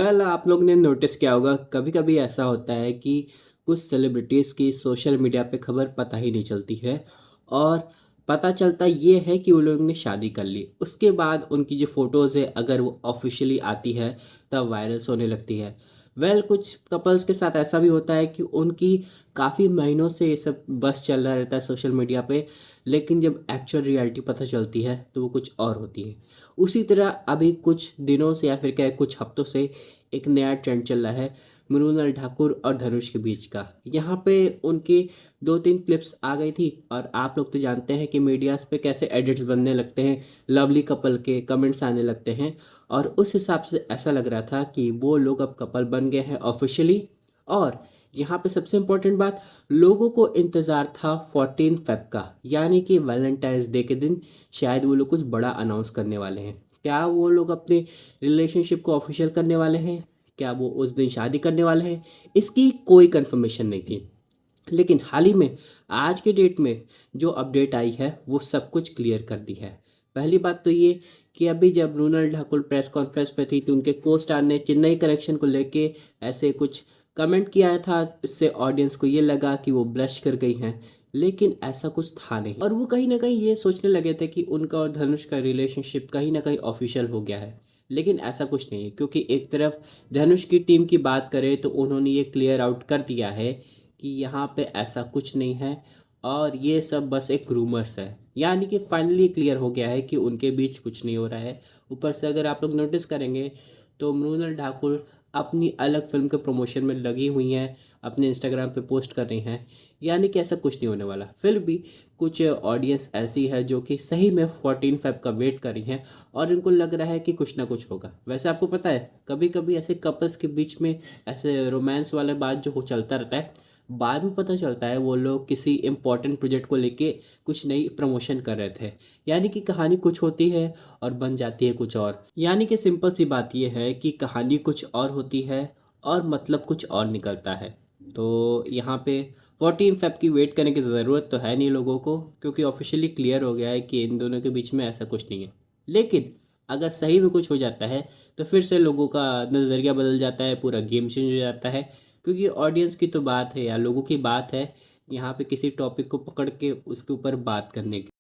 आप लोग ने नोटिस किया होगा कभी कभी ऐसा होता है कि कुछ सेलिब्रिटीज़ की सोशल मीडिया पे खबर पता ही नहीं चलती है। और पता चलता ये है कि वो लोग ने शादी कर ली, उसके बाद उनकी जो फ़ोटोज़ है अगर वो ऑफिशियली आती है तब वायरल्स होने लगती है। कुछ कपल्स के साथ ऐसा भी होता है कि उनकी काफ़ी महीनों से ये सब बस चल रहा रहता है सोशल मीडिया पे, लेकिन जब एक्चुअल रियलिटी पता चलती है तो वो कुछ और होती है। उसी तरह अभी कुछ दिनों से या फिर क्या है, कुछ हफ्तों से एक नया ट्रेंड चल रहा है मृणाल ठाकुर और धनुष के बीच का। यहाँ पे उनकी 2-3 क्लिप्स आ गई थी और आप लोग तो जानते हैं कि मीडियाज़ पे कैसे एडिट्स बनने लगते हैं, लवली कपल के कमेंट्स आने लगते हैं। और उस हिसाब से ऐसा लग रहा था कि वो लोग अब कपल बन गए हैं ऑफिशियली। और यहाँ पे सबसे इम्पोर्टेंट बात, लोगों को इंतज़ार था 14 फेब का, यानी कि वैलेंटाइंस डे के दिन शायद वो लोग कुछ बड़ा अनाउंस करने वाले हैं। क्या वो लोग अपने रिलेशनशिप को ऑफिशियल करने वाले हैं? क्या वो उस दिन शादी करने वाले हैं? इसकी कोई कंफर्मेशन नहीं थी। लेकिन हाल ही में आज के डेट में जो अपडेट आई है वो सब कुछ क्लियर कर दी है। पहली बात तो ये कि अभी जब मृणाल ठाकुर प्रेस कॉन्फ्रेंस पे थी तो उनके को स्टार ने चेन्नई कनेक्शन को लेके ऐसे कुछ कमेंट किया था। इससे ऑडियंस को ये लगा कि वो ब्लश कर गई हैं, लेकिन ऐसा कुछ था नहीं। और वो कहीं ना कहीं ये सोचने लगे थे कि उनका और धनुष का रिलेशनशिप कहीं ना कहीं ऑफिशियल हो गया है। लेकिन ऐसा कुछ नहीं है, क्योंकि एक तरफ धनुष की टीम की बात करें तो उन्होंने ये क्लियर आउट कर दिया है कि यहाँ पे ऐसा कुछ नहीं है और ये सब बस एक रूमर्स है। यानी कि फाइनली क्लियर हो गया है कि उनके बीच कुछ नहीं हो रहा है। ऊपर से अगर आप लोग नोटिस करेंगे तो मृणाल ठाकुर अपनी अलग फिल्म के प्रमोशन में लगी हुई हैं, अपने इंस्टाग्राम पे पोस्ट कर रही हैं। यानी कि ऐसा कुछ नहीं होने वाला। फिर भी कुछ ऑडियंस ऐसी है जो कि सही में 14 फेब का वेट कर रही है और इनको लग रहा है कि कुछ ना कुछ होगा। वैसे आपको पता है कभी कभी ऐसे कपल्स के बीच में ऐसे रोमांस वाले बात जो हो चलता रहता है, बाद में पता चलता है वो लोग किसी इम्पोर्टेंट प्रोजेक्ट को लेके कुछ नई प्रमोशन कर रहे थे। यानी कि कहानी कुछ होती है और बन जाती है कुछ और। यानी कि सिंपल सी बात ये है कि कहानी कुछ और होती है और मतलब कुछ और निकलता है। तो यहाँ पे 14 फेब की वेट करने की ज़रूरत तो है नहीं लोगों को, क्योंकि ऑफिशियली क्लियर हो गया है कि इन दोनों के बीच में ऐसा कुछ नहीं है। लेकिन अगर सही में कुछ हो जाता है तो फिर से लोगों का नज़रिया बदल जाता है, पूरा गेम चेंज हो जाता है। क्योंकि ऑडियंस की तो बात है या लोगों की बात है यहाँ पे किसी टॉपिक को पकड़ के उसके ऊपर बात करने की।